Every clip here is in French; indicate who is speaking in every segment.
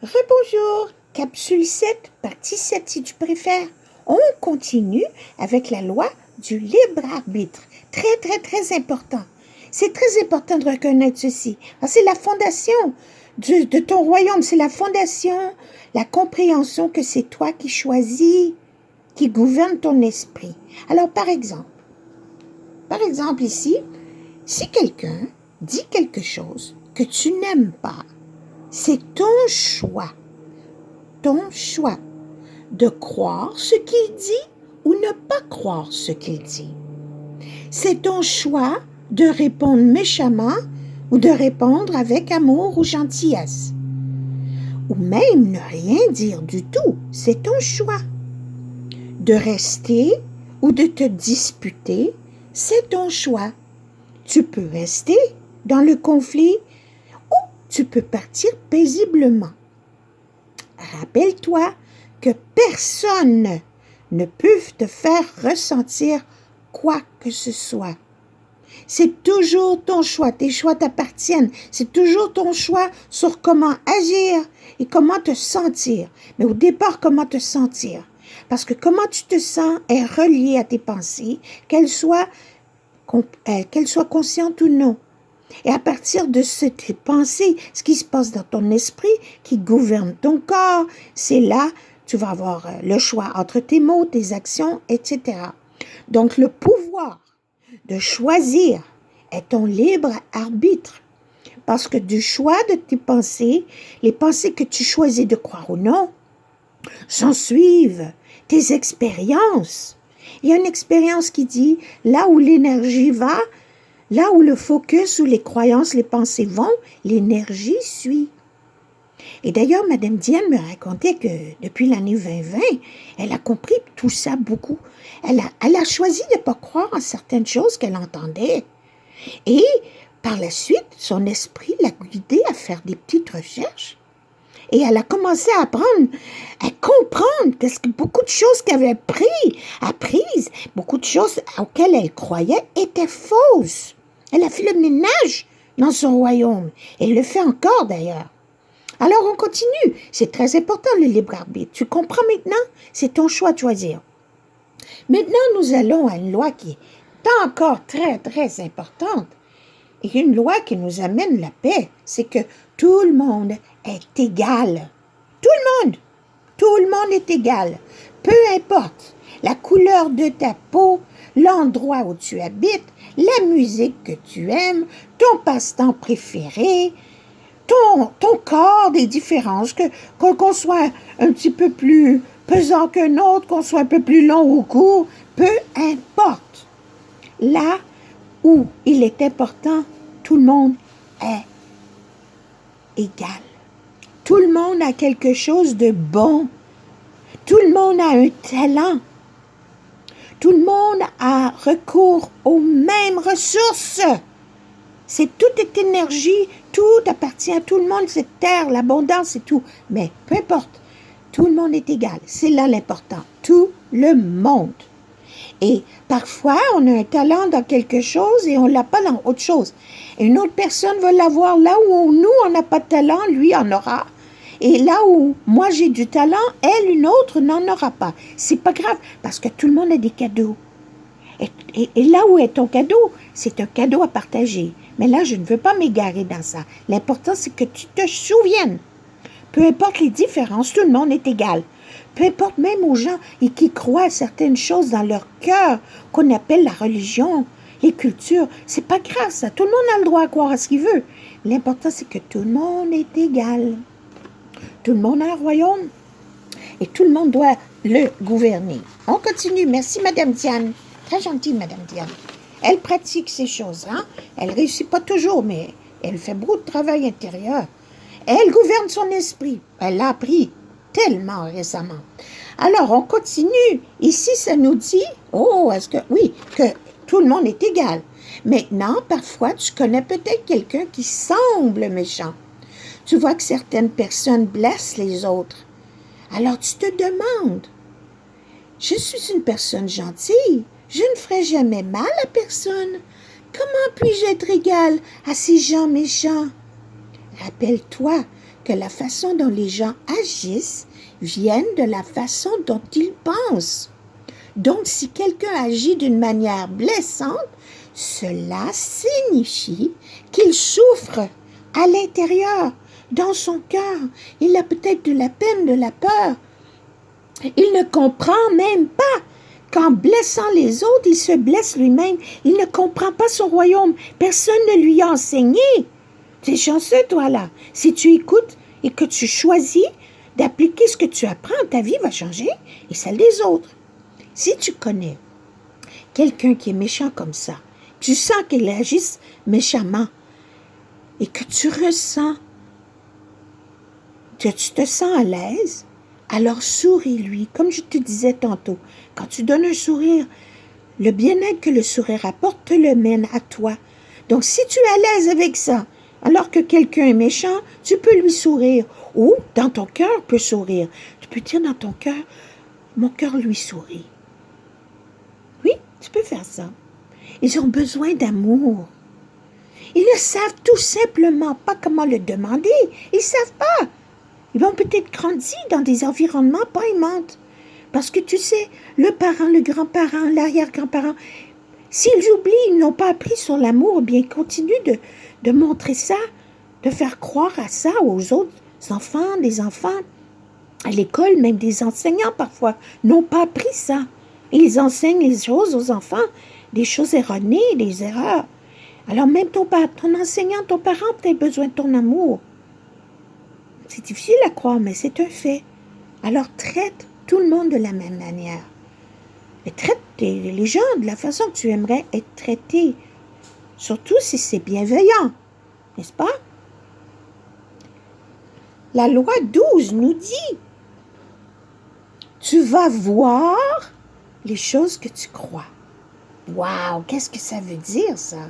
Speaker 1: Rebonjour, capsule 7, partie 7 si tu préfères. On continue avec la loi du libre arbitre. Très, très, très important. C'est très important de reconnaître ceci. C'est la fondation de ton royaume. C'est la fondation, la compréhension que c'est toi qui choisis, qui gouverne ton esprit. Alors, par exemple ici, si quelqu'un dit quelque chose que tu n'aimes pas, c'est ton choix de croire ce qu'il dit ou ne pas croire ce qu'il dit. C'est ton choix de répondre méchamment ou de répondre avec amour ou gentillesse. Ou même ne rien dire du tout, c'est ton choix. De rester ou de te disputer, c'est ton choix. Tu peux rester dans le conflit ou tu peux partir paisiblement. Rappelle-toi que personne ne peut te faire ressentir quoi que ce soit. C'est toujours ton choix, tes choix t'appartiennent. C'est toujours ton choix sur comment agir et comment te sentir. Mais au départ, comment te sentir? Parce que comment tu te sens est relié à tes pensées, qu'elles soient conscientes ou non. Et à partir de tes pensées, ce qui se passe dans ton esprit, qui gouverne ton corps, c'est là tu vas avoir le choix entre tes mots, tes actions, etc. Donc le pouvoir de choisir est ton libre arbitre. Parce que du choix de tes pensées, les pensées que tu choisis de croire ou non, s'en suivent tes expériences. Il y a une expérience qui dit, là où l'énergie va, là où le focus ou les croyances, les pensées vont, l'énergie suit. Et d'ailleurs, Madame Diane me racontait que depuis l'année 2020, elle a compris tout ça beaucoup. Elle a choisi de ne pas croire en certaines choses qu'elle entendait. Et par la suite, son esprit l'a guidée à faire des petites recherches. Et elle a commencé à apprendre, à comprendre que beaucoup de choses qu'elle avait apprises, beaucoup de choses auxquelles elle croyait étaient fausses. Elle a fait le ménage dans son royaume. Elle le fait encore d'ailleurs. Alors on continue. C'est très important le libre arbitre. Tu comprends maintenant? C'est ton choix de choisir. Maintenant, nous allons à une loi qui est encore très, très importante. Et une loi qui nous amène la paix, c'est que tout le monde est égal. Tout le monde est égal. Peu importe la couleur de ta peau, l'endroit où tu habites, la musique que tu aimes, ton passe-temps préféré, ton corps, des différences, qu'on soit un petit peu plus pesant qu'un autre, qu'on soit un peu plus long ou court, peu importe. Là où il est important, tout le monde est égal. Tout le monde a quelque chose de bon. Tout le monde a un talent. Tout le monde a recours aux mêmes ressources. Toute est énergie, tout appartient à tout le monde, cette terre, l'abondance et tout. Mais peu importe, tout le monde est égal. C'est là l'important. Tout le monde. Et parfois, on a un talent dans quelque chose et on ne l'a pas dans autre chose. Et une autre personne va l'avoir là où nous, on n'a pas de talent, lui en aura. Et là où moi, j'ai du talent, elle, une autre, n'en aura pas. C'est pas grave, parce que tout le monde a des cadeaux. Et là où est ton cadeau, c'est un cadeau à partager. Mais là, je ne veux pas m'égarer dans ça. L'important, c'est que tu te souviennes. Peu importe les différences, tout le monde est égal. Peu importe même aux gens qui croient à certaines choses dans leur cœur, qu'on appelle la religion, les cultures, c'est pas grave ça. Tout le monde a le droit à croire à ce qu'il veut. L'important, c'est que tout le monde est égal. Tout le monde a un royaume et tout le monde doit le gouverner. On continue. Merci, Madame Diane. Très gentille, Madame Diane. Elle pratique ces choses, hein. Elle réussit pas toujours, mais elle fait beaucoup de travail intérieur. Elle gouverne son esprit. Elle l'a appris tellement récemment. Alors, on continue. Ici, ça nous dit, que tout le monde est égal. Maintenant, parfois, tu connais peut-être quelqu'un qui semble méchant. Tu vois que certaines personnes blessent les autres. Alors, tu te demandes, je suis une personne gentille. Je ne ferai jamais mal à personne. Comment puis-je être égal à ces gens méchants? Rappelle-toi que la façon dont les gens agissent vient de la façon dont ils pensent. Donc, si quelqu'un agit d'une manière blessante, cela signifie qu'il souffre à l'intérieur, dans son cœur. Il a peut-être de la peine, de la peur. Il ne comprend même pas qu'en blessant les autres, il se blesse lui-même. Il ne comprend pas son royaume. Personne ne lui a enseigné. Tu es chanceux, toi, là. Si tu écoutes et que tu choisis d'appliquer ce que tu apprends, ta vie va changer et celle des autres. Si tu connais quelqu'un qui est méchant comme ça, tu sens qu'il agisse méchamment et que tu ressens que tu te sens à l'aise, alors souris-lui, comme je te disais tantôt. Quand tu donnes un sourire, le bien-être que le sourire apporte te le mène à toi. Donc, si tu es à l'aise avec ça, alors que quelqu'un est méchant, tu peux lui sourire. Ou, dans ton cœur, peut sourire. Tu peux dire dans ton cœur, mon cœur lui sourit. Oui, tu peux faire ça. Ils ont besoin d'amour. Ils ne savent tout simplement pas comment le demander. Ils ne savent pas. Ils ont peut-être grandi dans des environnements pas aimantes. Parce que tu sais, le parent, le grand-parent, l'arrière-grand-parent, s'ils oublient, ils n'ont pas appris sur l'amour, bien continue de montrer ça, de faire croire à ça aux autres enfants, des enfants. À l'école, même des enseignants parfois n'ont pas appris ça. Ils enseignent les choses aux enfants, des choses erronées, des erreurs. Alors même ton enseignant, ton parent a peut-être besoin de ton amour. C'est difficile à croire, mais c'est un fait. Alors traite tout le monde de la même manière. Et traite les gens de la façon que tu aimerais être traité. Surtout si c'est bienveillant, n'est-ce pas? La loi 12 nous dit, tu vas voir les choses que tu crois. Waouh, qu'est-ce que ça veut dire, ça?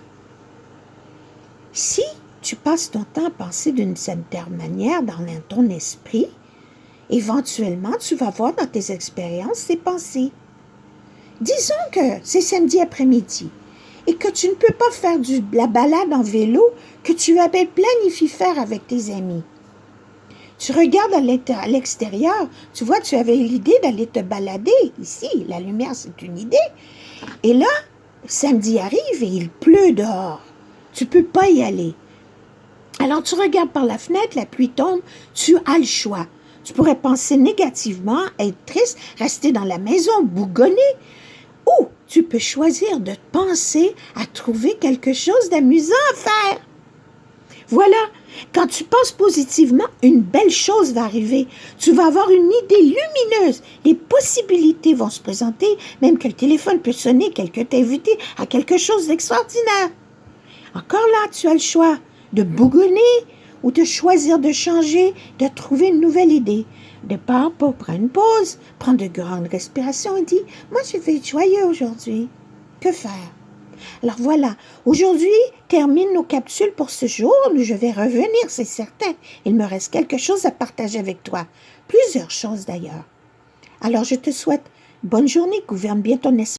Speaker 1: Si tu passes ton temps à penser d'une certaine manière dans ton esprit, éventuellement, tu vas voir dans tes expériences ces pensées. Disons que c'est samedi après-midi et que tu ne peux pas faire la balade en vélo que tu avais planifié faire avec tes amis. Tu regardes à l'extérieur, tu vois, tu avais l'idée d'aller te balader ici. La lumière, c'est une idée. Et là, samedi arrive et il pleut dehors. Tu ne peux pas y aller. Alors, tu regardes par la fenêtre, la pluie tombe, tu as le choix. Tu pourrais penser négativement, être triste, rester dans la maison, bougonner. Ou tu peux choisir de penser à trouver quelque chose d'amusant à faire. Voilà, quand tu penses positivement, une belle chose va arriver. Tu vas avoir une idée lumineuse. Les possibilités vont se présenter, même que le téléphone peut sonner, quelqu'un t'a invité à quelque chose d'extraordinaire. Encore là, tu as le choix de bougonner ou de choisir de changer, de trouver une nouvelle idée. De part pour prendre une pause, prendre de grandes respirations et dire « Moi, je vais être joyeux aujourd'hui. Que faire? » Alors voilà, aujourd'hui, termine nos capsules pour ce jour. Je vais revenir, c'est certain. Il me reste quelque chose à partager avec toi. Plusieurs choses d'ailleurs. Alors je te souhaite bonne journée, gouverne bien ton esprit.